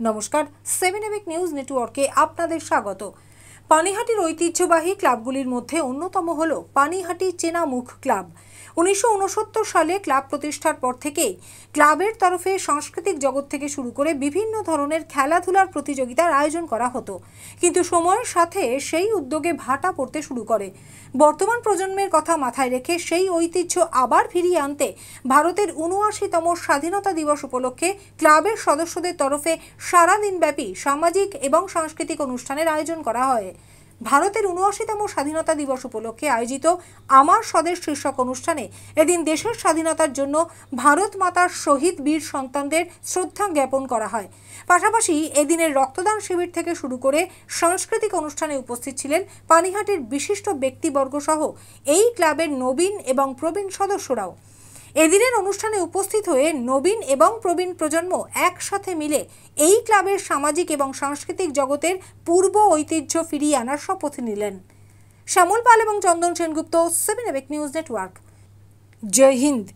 নমস্কার, 7 EPIC news নেটওয়ার্কে আপনাদের স্বাগত। পানিহাটির ঐতিহ্যবাহী ক্লাবগুলির মধ্যে অন্যতম হল পানিহাটি চেনামুখ ক্লাব। 1969 সালে ক্লাব প্রতিষ্ঠার পর থেকেই ক্লাবের তরফে সাংস্কৃতিক জগৎ থেকে শুরু করে বিভিন্ন ধরনের খেলাধুলার প্রতিযোগিতার আয়োজন করা হতো, কিন্তু সময়ের সাথে সেই উদ্যোগে ভাটা পড়তে শুরু করে। বর্তমান প্রজন্মের কথা মাথায় রেখে সেই ঐতিহ্য আবার ফিরিয়ে আনতে ভারতের ৭৯তম স্বাধীনতা দিবস উপলক্ষে ক্লাবের সদস্যদের তরফে সারাদিনব্যাপী সামাজিক এবং সাংস্কৃতিক অনুষ্ঠানের আয়োজন করা হয়। ভারতের ৭৯তম স্বাধীনতা দিবস উপলক্ষে আয়োজিত আমার স্বদেশ শীর্ষক অনুষ্ঠানে এদিন দেশের স্বাধীনতার জন্য ভারত মাতার শহীদ বীর সন্তানদের শ্রদ্ধা জ্ঞাপন করা হয়। পাশাপাশি এদিনের রক্তদান শিবির থেকে শুরু করে সাংস্কৃতিক অনুষ্ঠানে উপস্থিত ছিলেন পানিহাটির বিশিষ্ট ব্যক্তিবর্গ সহ এই ক্লাবের নবীন এবং প্রবীণ সদস্যরাও। এদিনের অনুষ্ঠানে উপস্থিত হয়ে নবীন এবং প্রবীণ প্রজন্ম একসাথে মিলে এই ক্লাবের সামাজিক এবং সাংস্কৃতিক জগতের পূর্ব ঐতিহ্য ফিরিয়ে আনার শপথ নিলেন। শ্যামল পাল এবং চন্দন সেনগুপ্ত, 7 এবিক নিউজ নেটওয়ার্ক। জয় হিন্দ।